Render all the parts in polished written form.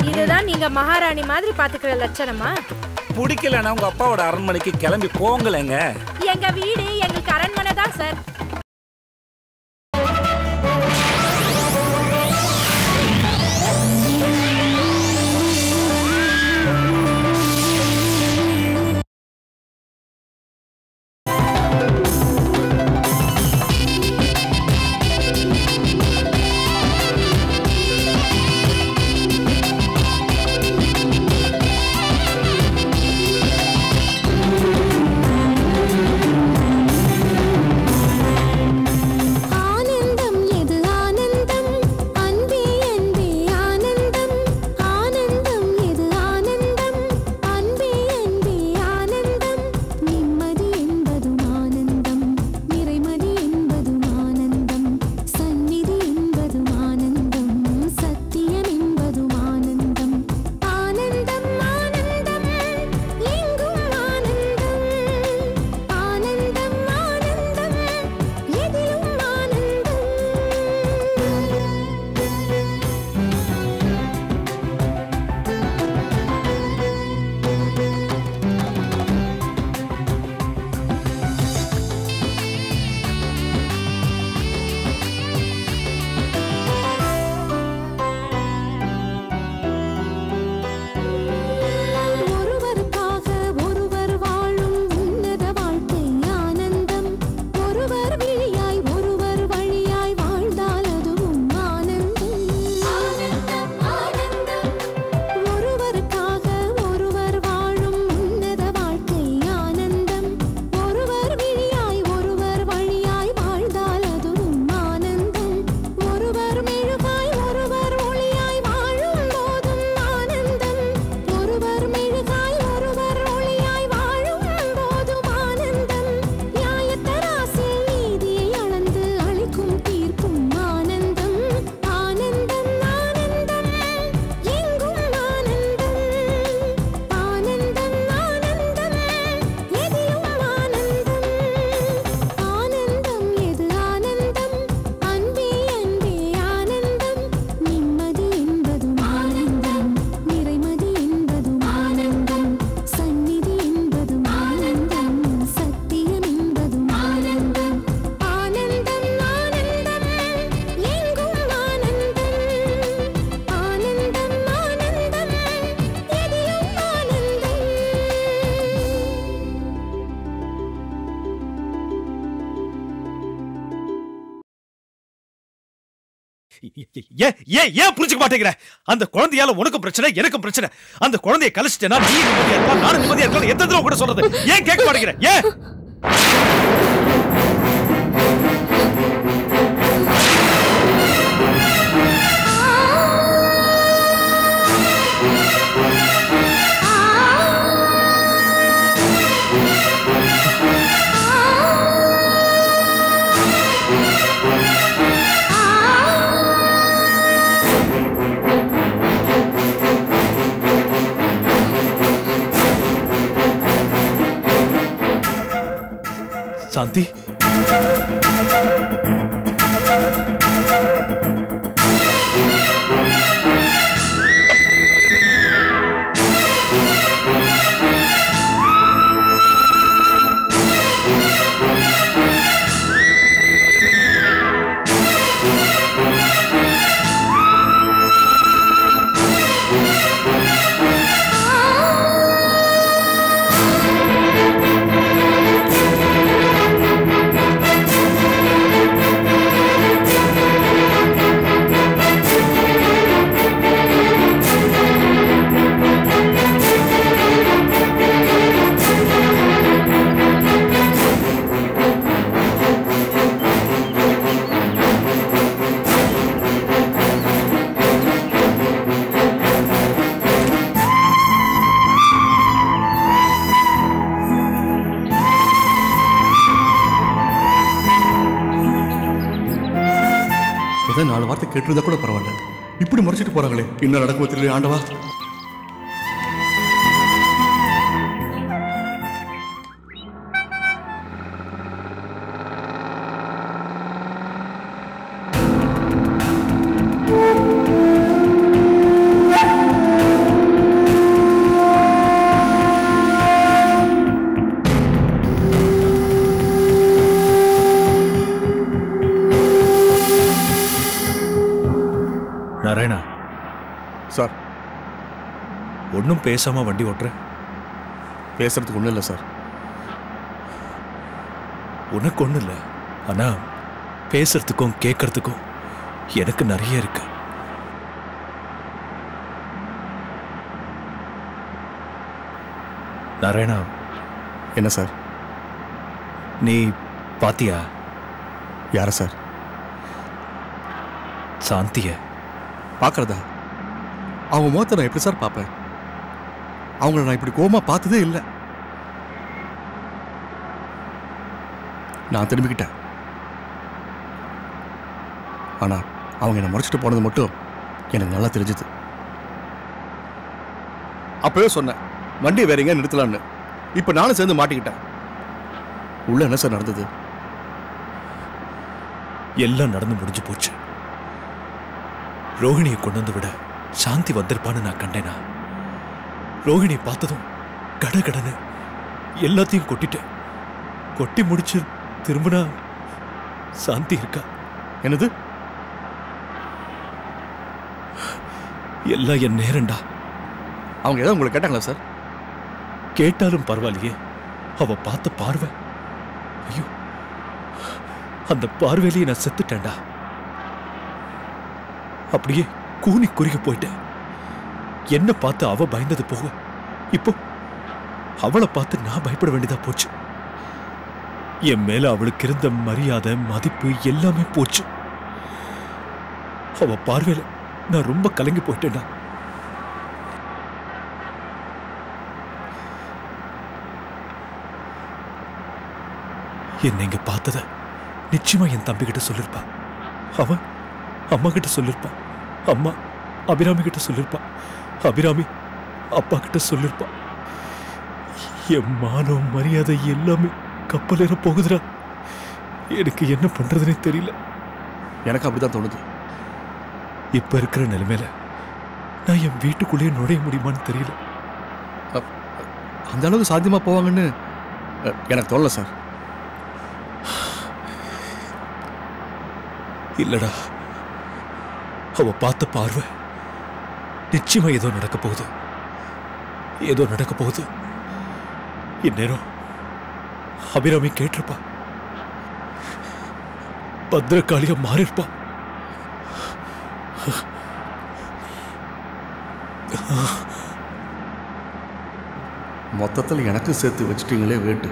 இதுதான் நீங்க மகாராணி மாதிரி பாத்துக்கிற லட்சணமா? பிடிக்கலன்னா உங்க அப்பாவோட அரண்மனைக்கு கிளம்பி போங்களேங்க. எங்க வீடு எங்களுக்கு அரண்மனை தான் சார். ஏன் புரிஞ்சுக்க மாட்டேங்கிற? அந்த குழந்தையால உனக்கும் பிரச்சனை எனக்கும் பிரச்சனை. அந்த குழந்தையை கழிச்சிட்டேன்னா நீ நிம்மதியா இருக்கா, நானும் நிம்மதியா இருக்கா. எத்தனை தடவை கூட சொல்றது? ஏன் கேட்க மாட்டேங்கிற? ஏன் சாந்தி? நாலு வார்த்தை கேட்டிருந்தா கூட பரவாயில்ல, இப்படி முறைச்சிட்டு போறாங்களே, என்ன நடக்கும் தெரியல ஆண்டவா. நாராயணா சார் ஒன்றும் பேசாம வண்டி ஓட்டுற? பேசுறதுக்கு ஒன்றும் இல்லை சார். உனக்கு ஒன்றும் இல்லை, ஆனா பேசுறதுக்கும் கேட்கறதுக்கும் எனக்கு நிறைய இருக்கு. நாராயணா. என்ன சார்? நீ பாத்தியா? யார சார்? சாந்திய. பார்க்கறதா? அவங்க முகத்தை நான் எப்படி சார் பார்ப்பேன்? அவங்கள நான் இப்படி கோவமா பார்த்ததே இல்லை. நான் திரும்பிக்கிட்டேன். ஆனா அவங்க என்னை முறைச்சிட்டு போனது மட்டும் எனக்கு நல்லா தெரிஞ்சுது. அப்பவே சொன்னேன் வண்டி வேற எங்க நிறுத்தலான்னு. இப்ப நானும் சேர்ந்து மாட்டிக்கிட்டேன். உள்ள என்ன சார் நடந்தது? எல்லாம் நடந்து முடிஞ்சு போச்சு. ரோஹிணியை கொண்டு வந்து விட சாந்தி வந்திருப்பான்னு நான் கண்டேனா? ரோஹிணியை பார்த்ததும் கடகடன்னு எல்லாத்தையும் கொட்டிட்டேன். கொட்டி முடிச்சு திரும்பினா சாந்தி இருக்கா. என்னது? எல்லாம் என் நேரண்டா. அவங்க ஏதாவது உங்களை கேட்டாங்களா சார்? கேட்டாலும் பரவாயில்லையே, அவ பார்த்த பார்வை, ஐயோ, அந்த பார்வையிலேயே நான் செத்துட்டேன்டா. அப்படியே கூனி குறுகி போயிட்டேன். என்ன பார்த்து அவ பயந்தது போக இப்போ அவளை பார்த்து நான் பயப்பட வேண்டியதா போச்சு. என் மேல அவளுக்கு இருந்த மரியாதை மதிப்பு எல்லாமே போச்சு. அவ பார்வையில நான் ரொம்ப கலங்கி போயிட்டேன்டா. என்னை இங்க பார்த்தத நிச்சயமா என் தம்பி கிட்ட சொல்லிருப்பா. அவன் அம்மா கிட்ட சொல்லிருப்பா. அம்மா அபிராமி கிட்ட சொல்லிருப்பா. அபிராமி அப்பா கிட்ட சொல்லிருப்பா. என் மானம் மரியாதை எல்லாமே கப்பலேற போகுதுடா. எனக்கு என்ன பண்றதுனே தெரியல. எனக்கு அப்படிதான் தோணுது. இப்ப இருக்கிற நிலைமையில நான் என் வீட்டுக்குள்ளேயே நுழைய முடியுமான்னு தெரியல. அந்த அளவுக்கு சாத்தியமா போவாங்கன்னு எனக்கு தோணல சார். இல்லடா, அவ பார்த்த பார்வை நிச்சயமா ஏதோ நடக்க போகுது. ஏதோ நடக்க போகுது. இந்நேரம் அபிராமி கேட்டிருப்பா. பத்ரகாளியா மாறிருப்பா. மொத்தத்தில் எனக்கு சேர்த்து வச்சுட்டீங்களே வேட்டு.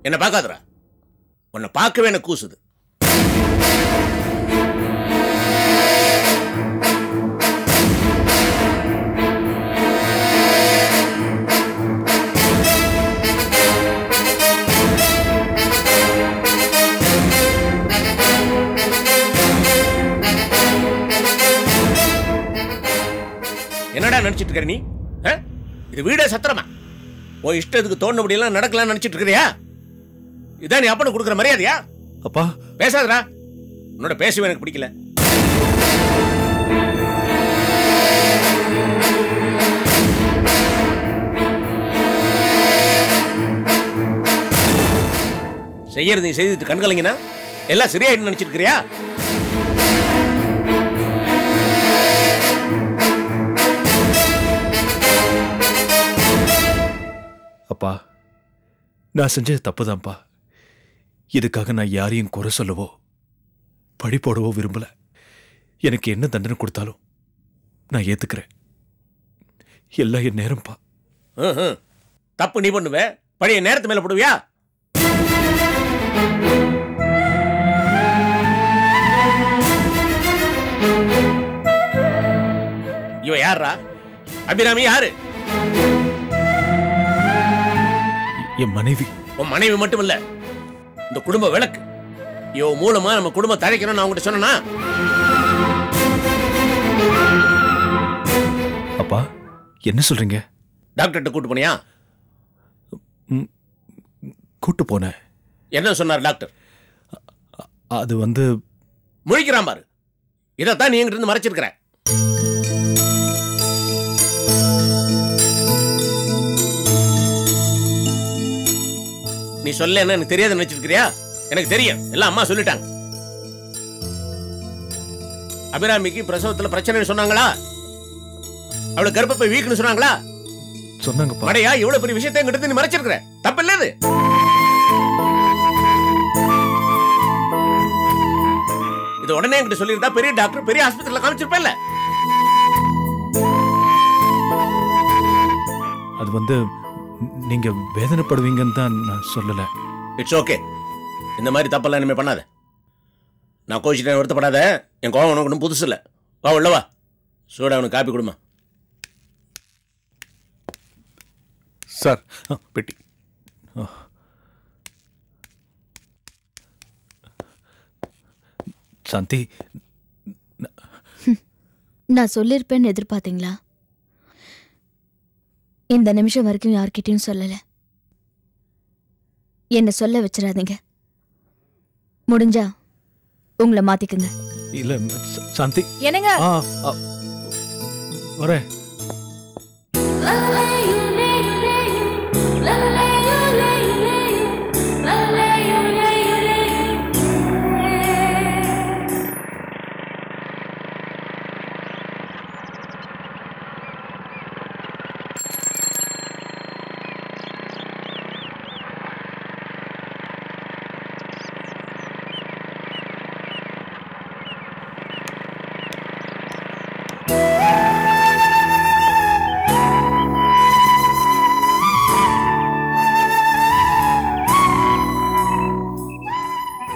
என்ன பார்க்காதரா? உன்னை பார்க்கவே எனக்கு கூசுது. என்னடா நினைச்சிட்டு இருக்க நீ? இது வீடே சத்திரமா? உன் இஷ்டத்துக்கு தோண முடியலாம் நடக்கலாம்னு நினைச்சிட்டு இருக்கிறியா? இதான் நீ அப்பனு கொடுக்குற மரியாதையா? அப்பா பேசாதடா. உன்னோட பேசவே எனக்கு பிடிக்கல. செய்யறது நீ செய்துட்டு கண்கலங்கினா எல்லாம் சரியாயிடும் நினைச்சிருக்கிறியா? அப்பா, நான் செஞ்சது தப்புதான்ப்பா. இதுக்காக நான் யாரையும் குறை சொல்லவோ பழி போடவோ விரும்பல. எனக்கு என்ன தண்டனை கொடுத்தாலும் நான் ஏத்துக்கிறேன். எல்லாம் என் நேரம்ப்பா. தப்பு நீ பண்ணுவ, பழைய நேரத்து மேல போடுவியா? இவ யாரா? அபிராமி யாரு? என் மனைவி. உன் மனைவி மட்டும் இல்ல, இந்த குடும்ப விளக்கு. இவ மூலமா நம்ம குடும்பம் தழைக்கணும்னு நான் உங்ககிட்ட சொன்னா? அப்பா என்ன சொல்றீங்க? டாக்டர்கிட்ட கூட்டு போனியா? கூட்டு போனேன். என்ன சொன்னார் டாக்டர்? அது வந்து முழிக்கிறான் பாரு. இதைத்தான் நீ என்கிட்ட இருந்து மறைச்சிருக்கிற. நீ சொல்ல என்ன எனக்கு தெரியாதுன்னு நினைச்சிருக்கிறியா? எனக்கு தெரியும், எல்லாம் அம்மா சொல்லிட்டாங்க. அபிராமிக்கு பிரசவத்துல பிரச்சனை சொன்னாங்களா? அவளுக்கு கர்ப்பப்பை வீக்னு சொன்னாங்களா? சொன்னாங்க. மடையா, இவ்வளவு பெரிய விஷயத்தை என்கிட்ட நீ மறைச்சிருக்கிற. தப்பு இல்ல இது. இது உடனே என்கிட்ட சொல்லியிருந்தா பெரிய டாக்டர் பெரிய ஆஸ்பத்திரியில காமிச்சிருப்பேன்ல. அது வந்து நீங்க வேதனைப்படுவீங்கன்னு தான் நான் சொல்லல. It's okay. இந்த மாதிரி தப்பெல்லாம் இனிமே பண்ணாத. நான் கோச்சிட்டேன், வருத்தப்படாத. என் கோவம் உனக்கு ஒன்றும் புதுசு இல்லை. வா உள்ள வா. சூடா அவனுக்கு காப்பி கொடுமா. சார் பெட்டி. சாந்தி, நான் சொல்லிருப்பேன்னு எதிர்பார்த்தீங்களா? இந்த நிமிஷம் வரைக்கும் யார்கிட்டயும் சொல்லல. என்ன சொல்ல வச்சிடாதீங்க. முடிஞ்சா உங்களை மாத்திக்குங்க. இல்ல சாந்தி. என்னங்க? வரேன்.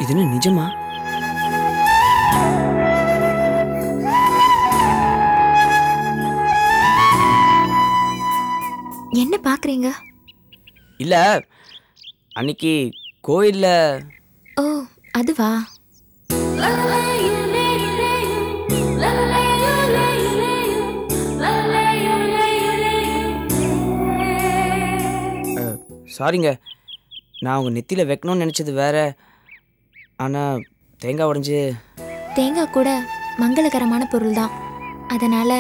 இது நிஜமா? என்ன பாக்குறீங்க? இல்ல, அன்னைக்கு கோயில்ல. ஓ, அதுவா? சாரிங்க, நான் உங்க நெத்தியில வைக்கணும்னு நினைச்சது வேற. ஆனா தேங்காய் உடைஞ்சு. தேங்காய் கூட மங்களகரமான பொருள் தான். அதனால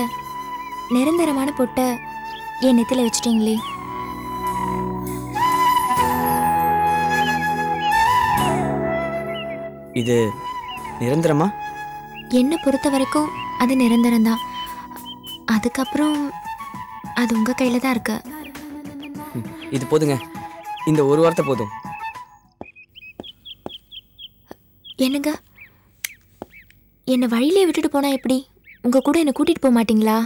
நிரந்தரமான பொட்டை என் நெத்தில வச்சிட்டீங்களே. இது நிரந்தரமா? என்னை பொறுத்த வரைக்கும் அது நிரந்தரம்தான். அதுக்கப்புறம் அது உங்க கையில தான் இருக்கு. இது போதுங்க, இந்த ஒரு வார்த்தை போதும். என்னங்க, என்னை வழியிலே விட்டுட்டு போனா எப்படி? உங்க கூட என்னை கூட்டிட்டு போக மாட்டீங்களா?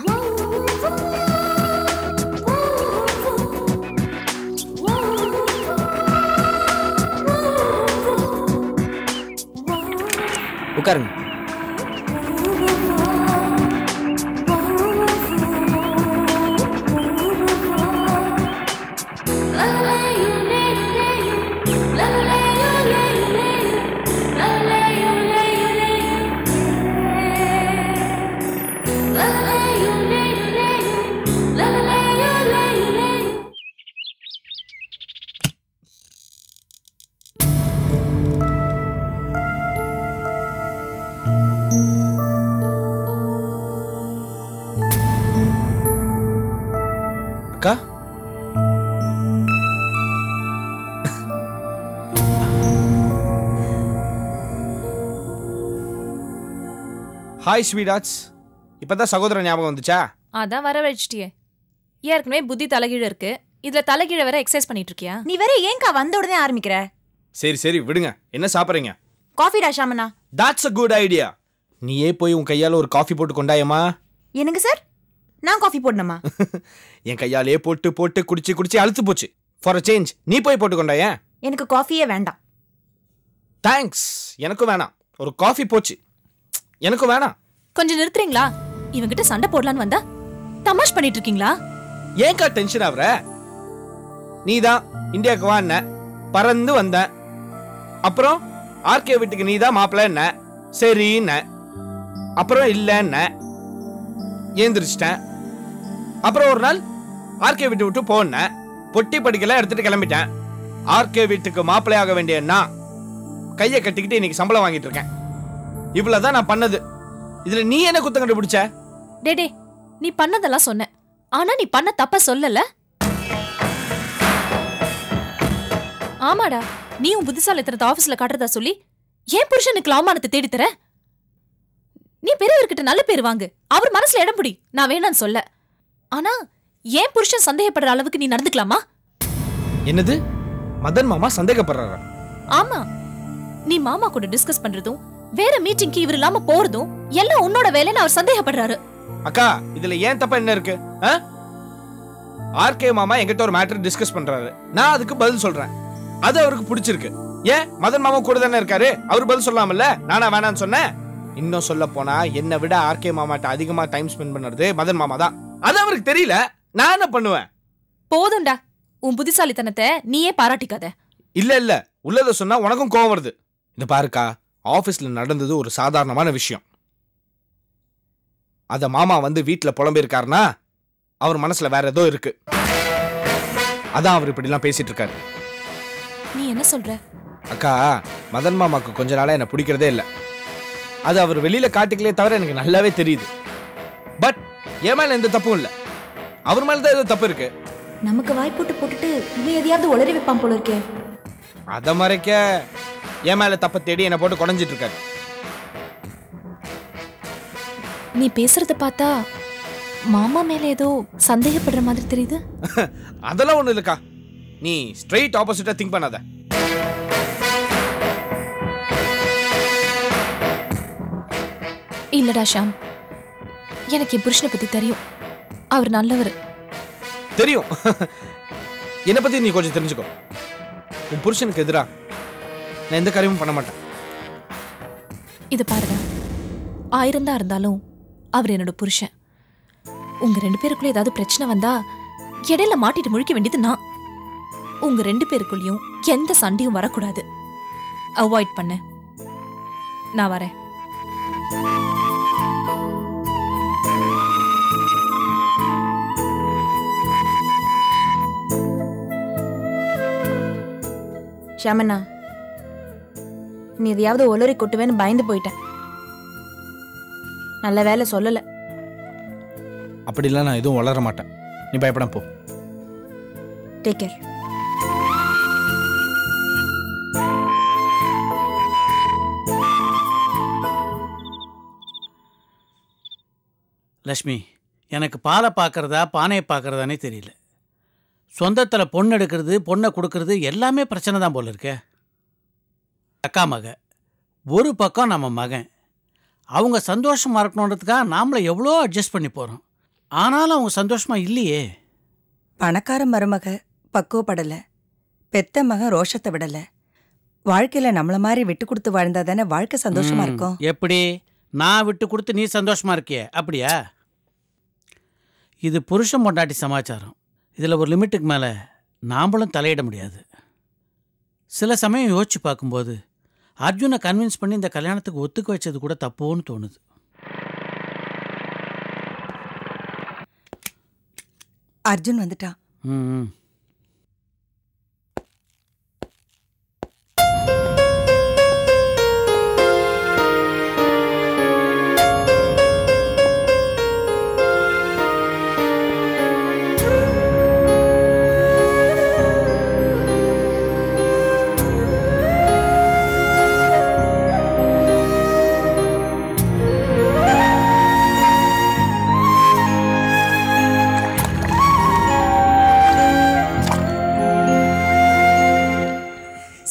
உட்காருங்க. அக்கா, ஹாய் ஸ்வீடாட்ஸ். இப்பதான் சகோதரன் ஞாபகம் வந்துச்சா? அதான் வர வச்சிட்டியே. ஏற்கனவே புத்தி தலைகீழ இருக்கு, இதுல தலைகீழ வேற எக்ஸசைஸ் பண்ணிட்டு இருக்கியா? நீ வேற ஏன்கா வந்த உடனே ஆரம்பிக்கிற? சரி சரி விடுங்க. என்ன சாப்பிட்றீங்க? காஃபிடா ஷாமனா. That's a good idea. நீயே போய் உன் கையால ஒரு காஃபி போட்டு கொண்டாயம்மா. என்னங்க சார், நான் காஃபி போடணுமா? என் கையாலே போட்டு போட்டு குடிச்சு குடிச்சு அழுத்து போச்சு. ஃபார் அ சேஞ்ச் நீ போய் போட்டுக்கொண்டா ஏன்? எனக்கு காஃபியே வேண்டாம். தேங்க்ஸ். எனக்கும் வேணாம். ஒரு காஃபி போச்சு. எனக்கும் வேணாம். கொஞ்சம் நிறுத்துறீங்களா? இவங்கிட்ட சண்டை போடலான்னு வந்தா தமாஷ் பண்ணிட்டு இருக்கீங்களா? ஏன்க்கா டென்ஷன் ஆகுற? நீதான் இந்தியாவுக்கு வான்ன, பறந்து வந்த. அப்புறம் ஆர்கே வீட்டுக்கு நீதான் மாப்பிள்ள, சரின்ன. அப்புறம் இல்லைன்ன, ஏந்திரிச்சிட்டேன். அப்புறம் ஒரு நாள் ஆர்கே வீட்டு விட்டு போன, பொட்டி படிக்கலாம் எடுத்துட்டு கிளம்பிட்டேன். ஆர்கே வீட்டுக்கு மாப்பிள்ளையாக வேண்டிய நான் கையை கட்டிக்கிட்டு இன்னைக்கு சம்பளம் வாங்கிட்டு இருக்கேன். இவ்வளவுதான் நான் பண்ணது. இதுல நீ என்ன குத்தம் கண்டுபிடிச்ச? டே நீ பண்ணதெல்லாம் சொன்ன, ஆனா நீ பண்ண தப்ப சொல்லல. ஆமாடா, நீ உன் புத்திசாலித்தனத்தை ஆபீஸ்ல காட்டுறதா சொல்லி ஏன் புருஷனுக்கு அவமானத்தை தேடி தர? நீ பெரியவர்கிட்ட நல்ல பேர் வாங்கு, அவர் மனசுல இடம் பிடி. நான் வேணான்னு சொல்ல, ஆனா ஏன் புருஷன் சந்தேகப்படுற அளவுக்கு நீ நடந்துக்கலாமா? என்னது? மதன் மாமா சந்தேகப்படுறாரா? ஆமா, நீ மாமா கூட டிஸ்கஸ் பண்றதும் வேற மீட்டிங்க்கு இவர் இல்லாம போறதும் எல்லாம் உன்னோட வேலைன்னு அவர் சந்தேகப்படுறாரு. அக்கா, இதுல ஏன் தப்பா என்ன இருக்கு? ஆர்கே மாமா என்கிட்ட ஒரு மேட்டர் டிஸ்கஸ் பண்றாரு, நான் அதுக்கு பதில் சொல்றேன். அது அவருக்கு பிடிச்சிருக்கு. ஏன் மதன் மாமா கூட தானே இருக்காரு, அவர் பதில் சொல்லாமல்ல? நானா வேணான்னு சொன்னேன்? இன்னும் சொல்ல போனா என்னை விட ஆர்கே மாமாட்ட அதிகமா டைம் ஸ்பெண்ட் பண்றது மதன் மாமா தான். அது அவருக்கு தெரியல, நான் என்ன பண்ணுவேன்? போதும்டா, உன் புத்திசாலித்தனத்தை நீயே பாராட்டிக்காத. இல்ல உள்ளத சொன்னா உனக்கும் கோவம் வருது. இந்த பாருக்கா, ஆபீஸ்ல நடந்தது ஒரு சாதாரணமான விஷயம். அத மாமா வந்து வீட்டுல புலம்பிருக்காருனா அவர் மனசுல வேற ஏதோ இருக்கு. அதான் அவர் இப்படி எல்லாம் பேசிட்டு இருக்காரு. நீ என்ன சொல்ற? அக்கா, மதன் மாமாக்கு கொஞ்ச நாளா என்ன பிடிக்கிறதே இல்ல. அது அவர் வெளியில காட்டிக்கலே தவிர எனக்கு நல்லாவே தெரியுது. பட் என் மேல எந்த தப்பும் இல்ல, அவர் மேலதான் ஏதோ தப்பு இருக்கு. நமக்கு வாய்ப்போட்டு போட்டுட்டு இவன் எதையாவது உளறி வைப்பான் போல இருக்கே. அத மறைக்க என் மேல தப்ப தேடி என்ன போட்டு குறைஞ்சிட்டு இருக்காரு. நீ பேசுறத பார்த்தா மாமா மேல ஏதோ சந்தேகப்படுற மாதிரி தெரியுது. அதெல்லாம் ஒண்ணு இல்லக்கா, நீ ஸ்ட்ரெயிட் ஆப்போசிட்டா திங்க் பண்ணாத. இல்லடா ஷாம், எனக்கு என் புருஷனை பத்தி தெரியும். அவர் நல்லவர். தெரியும். என்ன பத்தி நீ கொஞ்சம் தெரிஞ்சுக்கோ. உன் புருஷனுக்கு எதிரா நான் எந்த காரியமும் பண்ண மாட்டேன். இது பாருங்க, 1000 தான் இருந்தாலும் அவர் என்னோட புருஷன். உங்க 2 பேருக்குள்ள ஏதாவது பிரச்சனை வந்தா இடையில மாட்டிட்டு முழிக்க வேண்டியது நான். உங்க 2 பேருக்குள்ளயும் எந்த சண்டையும் வரக்கூடாது. அவாய்ட் பண்ண. நான் வரேன். ஷாமண்ணா, நீ எதையாவது உளறி கொட்டுவேன்னு பயந்து போயிட்டேன். நல்ல வேலை சொல்லல. அப்படிலாம் நான் எதுவும் வளர மாட்டேன், நீ பயப்பட போ. Take care. லக்ஷ்மி, எனக்கு பாலை பார்க்கறதா பானையை பார்க்கறதானே தெரியல. சொந்தத்தில் பொண்ணு எடுக்கிறது, பொண்ணை கொடுக்கறது எல்லாமே பிரச்சனை தான் போல இருக்கே. அக்கா மக ஒரு பக்கம், நம்ம மகன். அவங்க சந்தோஷமாக இருக்கணுன்றதுக்காக நாமளை எவ்வளோ அட்ஜஸ்ட் பண்ணி போகிறோம். ஆனாலும் அவங்க சந்தோஷமாக இல்லையே. பணக்கார மருமக பக்குவப்படலை, பெத்த மகன் ரோஷத்தை விடலை. வாழ்க்கையில் நம்மளை மாதிரி விட்டு கொடுத்து வாழ்ந்தா தானே வாழ்க்கை சந்தோஷமா இருக்கும். எப்படி? நான் விட்டு கொடுத்து நீ சந்தோஷமாக இருக்கியே, அப்படியா? இது புருஷன் பொண்டாட்டி சமாச்சாரம். இதில் ஒரு லிமிட்டுக்கு மேலே நாம்பளும் தலையிட முடியாது. சில சமயம் யோசிச்சு பார்க்கும்போது அர்ஜுனை கன்வின்ஸ் பண்ணி இந்த கல்யாணத்துக்கு ஒத்துக்க வச்சது கூட தப்போன்னு தோணுது. அர்ஜுன் வந்துட்டான். ம்.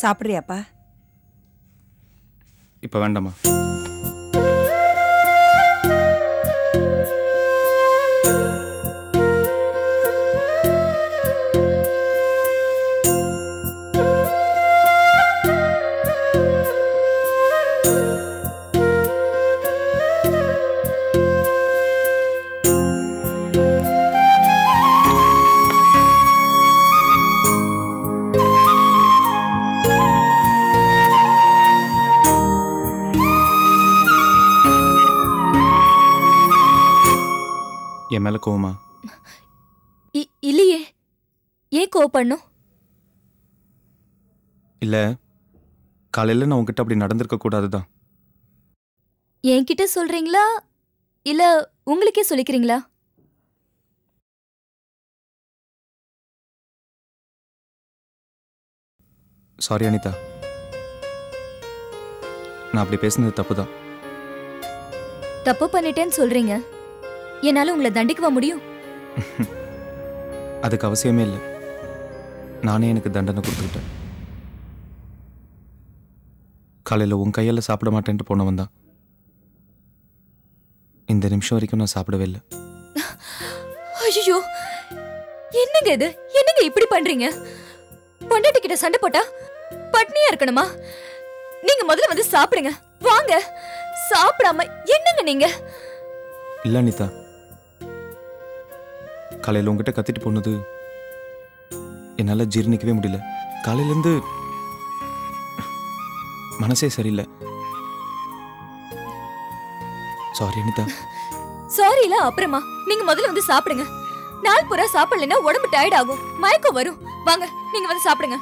சாப்பிட்றியாப்பா? இப்போ வேண்டாமா? என் மேல கோவமா? இல்லையே. ஏன் கோவப்படணும்? இல்ல, காலையில நான் உங்ககிட்ட அப்படி நடந்திருக்க கூடாதுதான். என்கிட்ட சொல்றீங்களா இல்ல உங்களுக்கே சொல்லிக்கிறீங்களா? சாரி அனிதா, நான் அப்படி பேசுனது தப்புதான். தப்பு பண்ணிட்டேன்னு சொல்றீங்க, என்னால உங்களை தண்டிக்கவா முடியும்? அதுக்கு அவசியமே இல்லை. நானே எனக்கு தண்டனை கொடுத்துக்கிட்டேன். காலையில் உன் கையால் சாப்பிட மாட்டேன்ட்டு போனவன் தான். இந்த நிமிஷம் வரைக்கும் நான் சாப்பிடவே இல்லை. ஐயோ, என்னங்க இது? என்னங்க இப்படி பண்றீங்க? பொண்டாட்டி கிட்ட சண்டை போட்டா பட்னியா இருக்கணுமா? நீங்க முதல்ல வந்து சாப்பிடுங்க. வாங்க. சாப்பிடாம என்னங்க நீங்க? இல்லை அனிதா, காலையில் உங்ககிட்ட கத்திட்டு போனது என்னால் ஜீர்ணிக்கவே முடியல. காலையிலேருந்து மனசே சரியில்லை. சாரி அனிதா. சாரி இல்ல அப்புறமா. நீங்க முதல்ல வந்து சாப்பிடுங்க. நாள் பூரா சாப்பிடலைன்னா உடம்பு டயர்ட் ஆகும், மயக்கம் வரும். வாங்க, நீங்க வந்து சாப்பிடுங்க.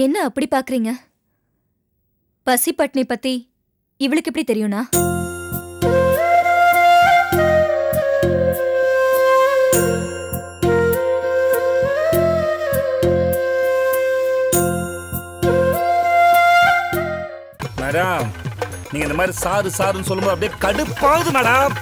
என்ன அப்படி பாக்குறீங்க? பசி பட்னி பத்தி இவளுக்கு எப்படி தெரியும்னா? மேடம், நீங்க இந்த மாதிரி சாரு சாருன்னு சொல்லும்போது அப்படியே கடுப்பாகுது மேடம்.